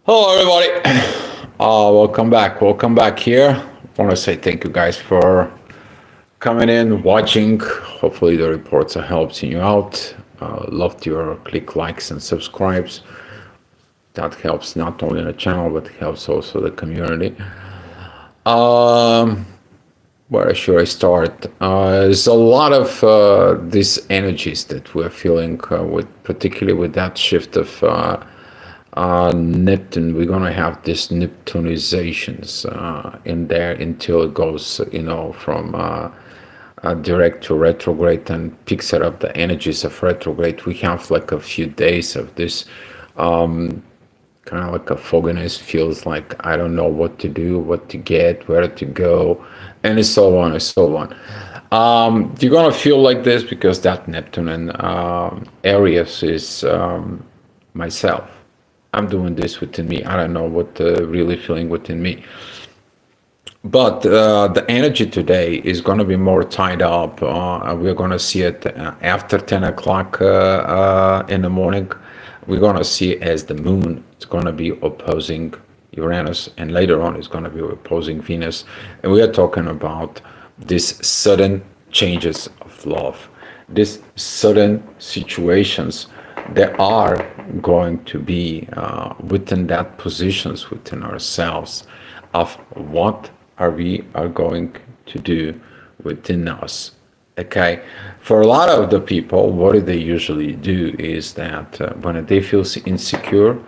Hello, everybody. Welcome back. Welcome back here. I want to say thank you guys for coming in, watching. Hopefully, the reports are helping you out. Love your click likes and subscribes. That helps not only the channel but helps also the community. Um, where should I start? There's a lot of these energies that we're feeling with, particularly with that shift of Neptune. We're gonna have this Neptunizations in there until it goes, from direct to retrograde and picks it up the energies of retrograde. We have like a few days of this kind of like a fogginess, feels like I don't know what to do, what to get, where to go, and so on and so on. You're gonna feel like this because that Neptune and Aries is myself. I'm doing this within me. I don't know what really feeling within me. But the energy today is going to be more tied up. We're going to see it after 10 o'clock in the morning. We're going to see it as the moon. It's going to be opposing Uranus, and later on, it's going to be opposing Venus. And we are talking about these sudden changes of love, these sudden situations that are going to be within that positions within ourselves of what are going to do within us. Okay, for a lot of the people, what do they usually do is that when they feel insecure,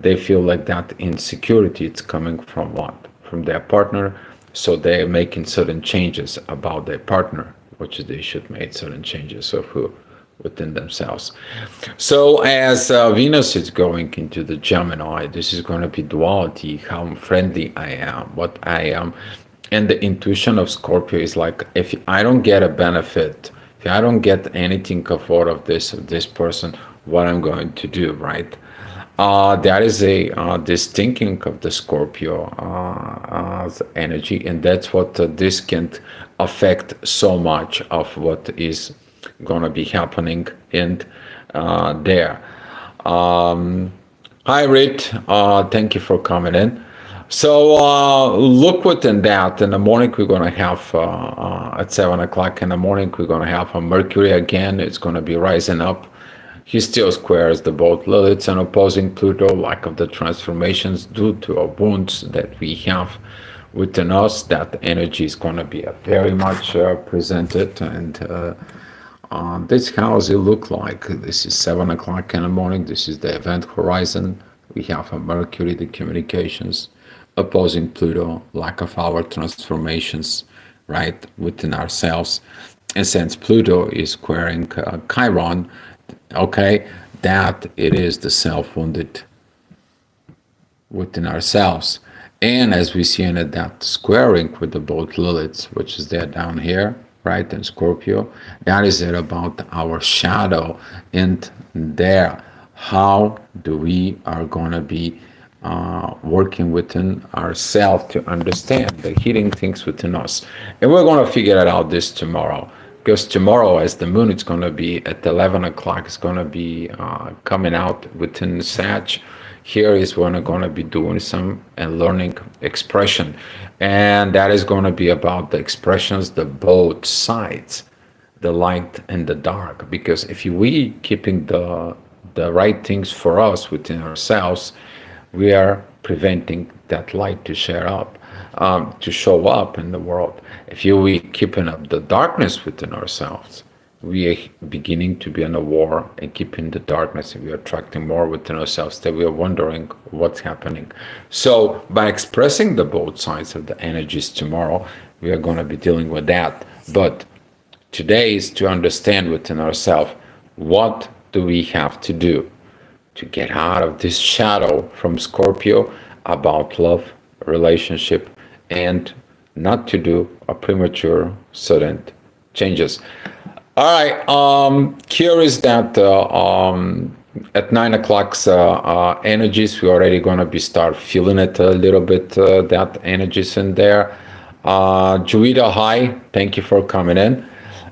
they feel like that insecurity it's coming from what? From their partner. So they're making certain changes about their partner, which they should make certain changes of who within themselves. So as Venus is going into the Gemini, this is going to be duality, how friendly I am, what I am. And the intuition of Scorpio is like, if I don't get a benefit, if I don't get anything out of this person, what I'm going to do, right? That is this thinking of the Scorpio energy, and that's what this can affect so much of what is gonna be happening in there. Hi, Rit. Thank you for coming in. So look within that. In the morning, we're gonna have at 7 o'clock in the morning, we're gonna have a Mercury again. It's gonna be rising up. He still squares the both Liliths and opposing Pluto, lack of the transformations due to our wounds that we have within us. That energy is going to be very much presented, and this house it look like. This is 7 o'clock in the morning. This is the event horizon. We have a Mercury, the communications, opposing Pluto, lack of our transformations, right, within ourselves. And since Pluto is squaring Chiron, okay, that it is the self-wounded within ourselves. And as we see in it, that squaring with the both Liliths, which is there down here, right, and Scorpio, that is it about our shadow and there. How do we are going to be working within ourselves to understand the hidden things within us. And we're going to figure it out this tomorrow. Because tomorrow, as the moon, it's going to be at 11 o'clock, it's going to be coming out within Sag. Here is when I'm going to be doing some and learning expression. And that is going to be about the expressions, the both sides, the light and the dark. Because if we keeping the right things for us within ourselves, we are preventing that light to share up, to show up in the world. If we keeping up the darkness within ourselves, we are beginning to be in a war and keeping the darkness, and we are attracting more within ourselves that we are wondering what's happening. So by expressing the both sides of the energies tomorrow, we are going to be dealing with that. But today is to understand within ourselves, what do we have to do to get out of this shadow from Scorpio about love, relationship, and not to do a premature sudden changes. All right, here is that at 9 o'clock's energies, we're already going to be start feeling it a little bit, that energies in there. Juita, hi, thank you for coming in.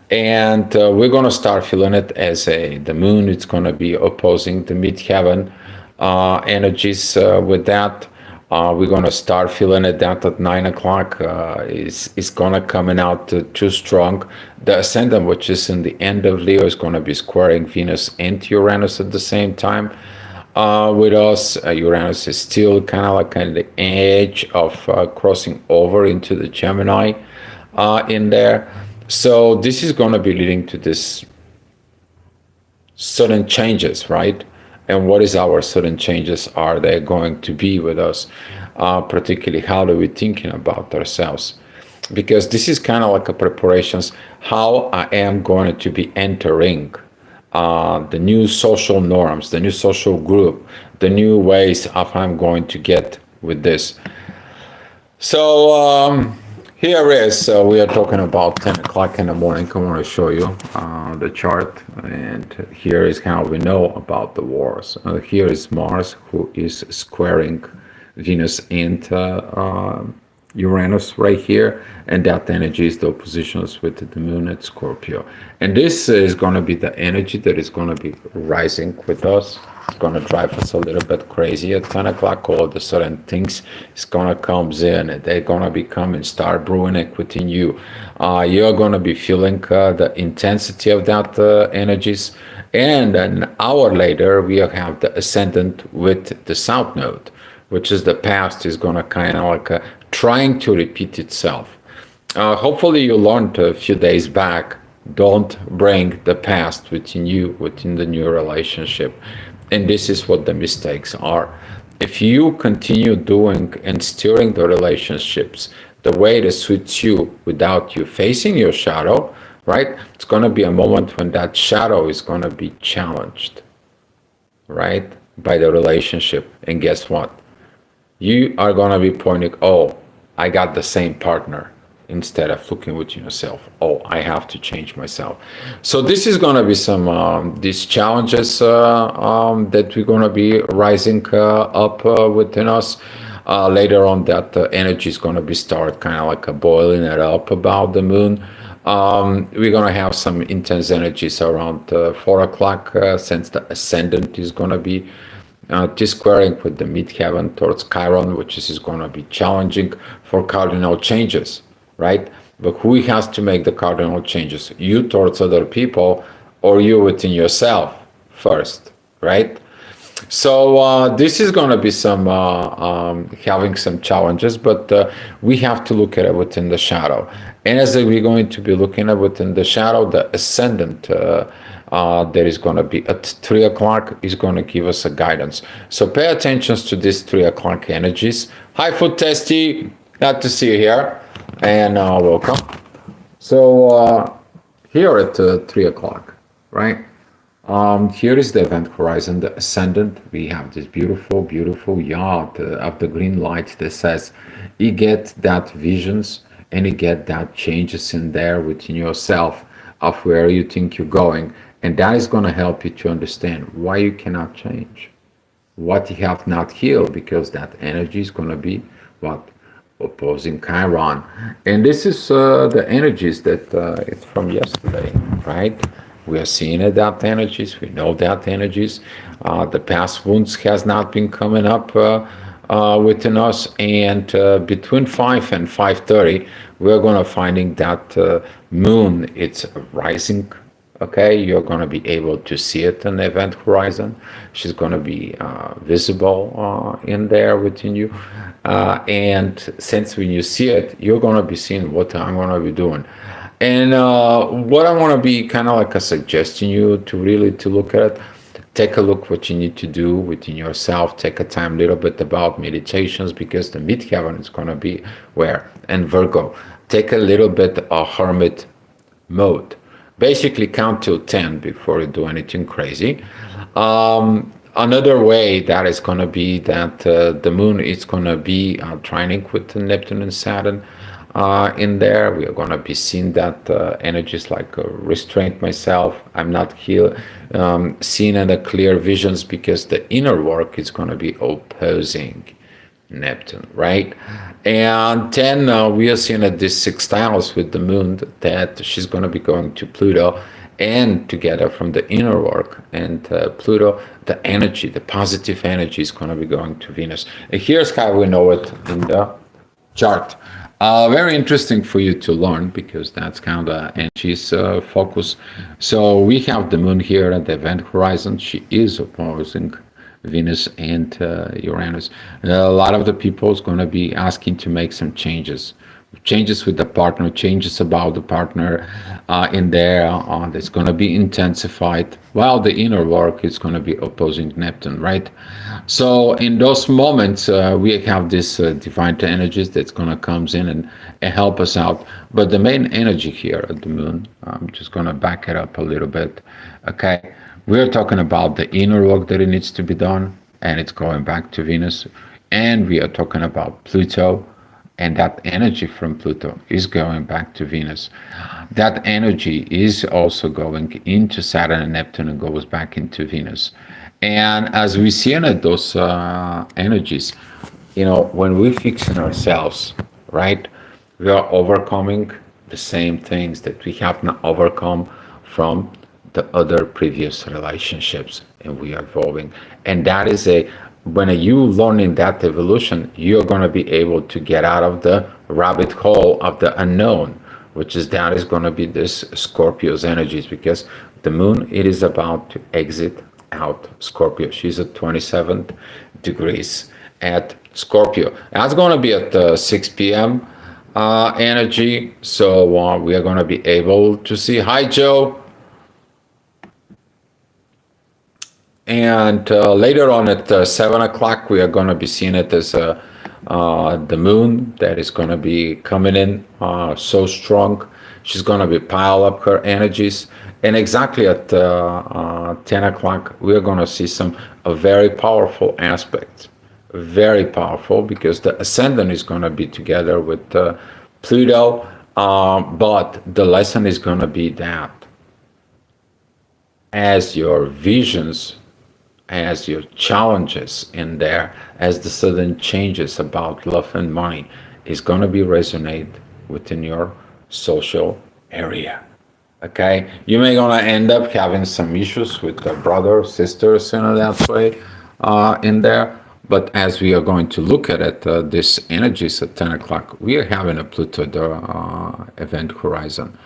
And we're going to start feeling it as the moon. It's going to be opposing the midheaven energies with that. We're gonna start feeling it that at 9 o'clock. Is gonna coming out too strong. The ascendant, which is in the end of Leo, is gonna be squaring Venus and Uranus at the same time. With us, Uranus is still kind of like on the edge of crossing over into the Gemini in there. So this is going to be leading to this sudden changes, right? And what is our sudden changes are they going to be with us? Particularly, how are we thinking about ourselves? Because this is kind of like a preparations how I am going to be entering the new social norms, the new social group, the new ways of I'm going to get with this. So here is, we are talking about 10 o'clock in the morning. I want to show you the chart. And here is how we know about the wars. Here is Mars, who is squaring Venus and Uranus right here, and that energy is the oppositions with the moon at Scorpio. And this is going to be the energy that is going to be rising with us. It's going to drive us a little bit crazy at 10 o'clock. All the sudden things is going to come in, and they're going to be coming, start brewing it within you. You're going to be feeling the intensity of that energies. And an hour later, we have the ascendant with the south node, which is the past is going to kind of like trying to repeat itself. Hopefully you learned a few days back, don't bring the past within you, within the new relationship. And this is what the mistakes are. If you continue doing and steering the relationships the way that suits you without you facing your shadow, right? It's going to be a moment when that shadow is going to be challenged, right? By the relationship. And guess what? You are going to be pointing, oh, I got the same partner, instead of looking within yourself. Oh, I have to change myself. So this is going to be some these challenges that we're going to be rising up within us. Later on, that energy is going to be start kind of like boiling it up about the moon. We're going to have some intense energies around 4 o'clock since the ascendant is going to be T-squaring with the midheaven towards Chiron, which is going to be challenging for cardinal changes, right? But who has to make the cardinal changes? You towards other people, or you within yourself first, right? So this is going to be some having some challenges, but we have to look at it within the shadow. And as we're going to be looking at within the shadow, the ascendant that is going to be at 3 o'clock is going to give us a guidance. So pay attention to these 3 o'clock energies. Hi, Food Testy. Glad to see you here. And welcome. So here at 3 o'clock, right? Here is the event horizon, the ascendant. We have this beautiful, beautiful yacht of the green light that says you get that visions and you get that changes in there within yourself of where you think you're going. And that is going to help you to understand why you cannot change, what you have not healed, because that energy is going to be what? Opposing Chiron. And this is the energies that it's from yesterday, right? We are seeing it, that energies. We know that energies. The past wounds has not been coming up within us. And between 5 and 5:30, we're going to finding that moon, it's rising. Okay, you're going to be able to see it in the event horizon. She's going to be visible in there within you. And since when you see it, you're going to be seeing what I'm going to be doing. And what I want to be kind of like suggesting you to really to look at it, take a look what you need to do within yourself. Take a time a little bit about meditations, because the midheaven is going to be where? In Virgo. Take a little bit of hermit mode. Basically count till 10 before you do anything crazy. Another way that is going to be that the moon is going to be trining with Neptune and Saturn in there. We are going to be seeing that energies like restraint myself. I'm not here seeing in the clear visions, because the inner work is going to be opposing Neptune, right? And then we are seeing at this sextiles with the moon that she's going to be going to Pluto, and together from the inner work and Pluto, the energy, the positive energy is going to be going to Venus. And here's how we know it in the chart. Very interesting for you to learn because that's kind of Angie's focus. So we have the moon here at the event horizon. She is opposing Venus and Uranus. A lot of the people is going to be asking to make some changes with the partner, changes about the partner in there. That's going to be intensified. While the inner work is going to be opposing Neptune, right? So in those moments, we have this divine energies that's going to comes in and help us out. But the main energy here at the moon, I'm just going to back it up a little bit. Okay, we're talking about the inner work that it needs to be done, and it's going back to Venus. And we are talking about Pluto, and that energy from Pluto is going back to Venus. That energy is also going into Saturn and Neptune and goes back into Venus. And as we see in it, those energies, when we fix in ourselves, right, we are overcoming the same things that we have not overcome from the other previous relationships, and we are evolving. And that is when you learn in that evolution, you're going to be able to get out of the rabbit hole of the unknown, which is that is going to be this Scorpio's energies, because the moon, it is about to exit out Scorpio. She's at 27 degrees at Scorpio. That's going to be at 6 p.m. Energy. So we are going to be able to see. Hi, Joe. And later on at 7 o'clock, we are going to be seeing it as the moon that is going to be coming in so strong. She's going to be pile up her energies. And exactly at 10 o'clock, we are going to see a very powerful aspect. Very powerful, because the ascendant is going to be together with Pluto. But the lesson is going to be that as your visions, as your challenges in there, as the sudden changes about love and money is going to be resonate within your social area. Okay, you may gonna end up having some issues with the brother, sisters, that way in there. But as we are going to look at it, this energies at 10 o'clock, we are having a Pluto event horizon.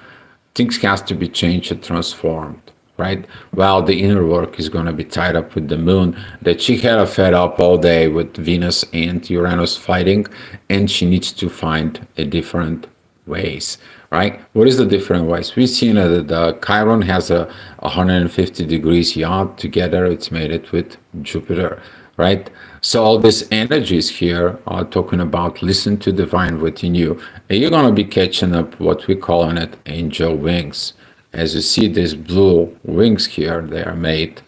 Things has to be changed and transformed, right? Well, the inner work is going to be tied up with the moon, that she had a fed up all day with Venus and Uranus fighting, and she needs to find a different ways, right? What is the different ways? We've seen that the Chiron has a 150 degrees yacht together. It's made it with Jupiter, right? So all these energies here are talking about listen to divine within you. And you're going to be catching up what we call in it angel wings. As you see these blue wings here, they are made.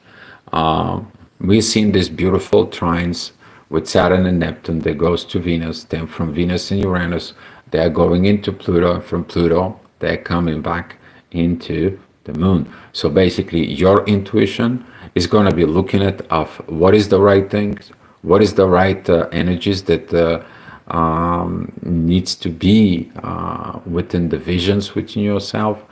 We've seen these beautiful trines with Saturn and Neptune that goes to Venus. Then from Venus and Uranus, they're going into Pluto. From Pluto, they're coming back into the moon. So basically, your intuition is going to be looking at of what is the right thing, what is the right energies that needs to be within the visions within yourself.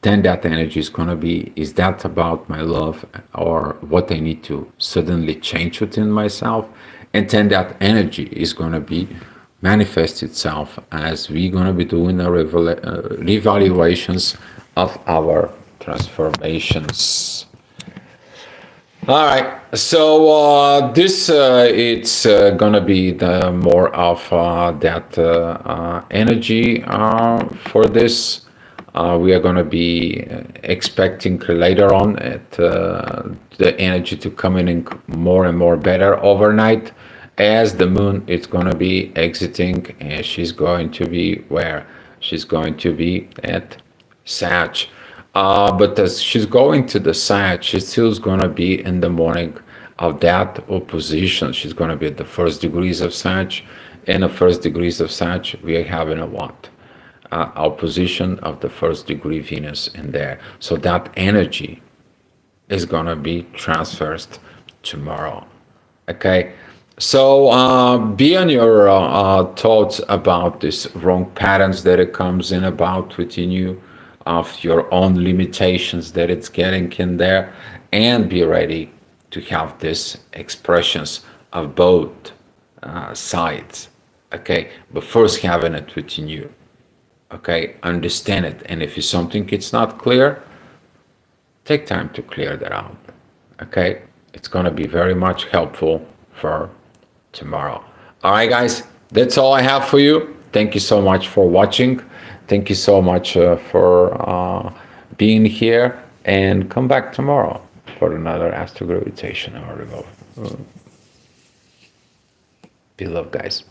Then that energy is going to be, is that about my love or what I need to suddenly change within myself? And then that energy is going to be manifest itself as we're going to be doing our revaluations of our transformations. All right, so this it's gonna be the more of that energy for this. We are gonna be expecting later on at the energy to come in more and more better overnight, as the moon is gonna be exiting, and she's going to be where? She's going to be at Sag. But as she's going to the side, she's still going to be in the morning of that opposition. She's going to be at the first degrees of Sag. In the first degrees of Sag, we are having a what? Opposition of the first degree Venus in there. So that energy is going to be transferred tomorrow. Okay? So be on your thoughts about these wrong patterns that it comes in about within you. of your own limitations that it's getting in there, and be ready to have these expressions of both sides. Okay, but first having it within you. Okay, understand it, and if it's something it's not clear, take time to clear that out. Okay, it's going to be very much helpful for tomorrow. All right, guys, that's all I have for you. Thank you so much for watching. Thank you so much for being here, and come back tomorrow for another astrogravitation article. Be love, guys.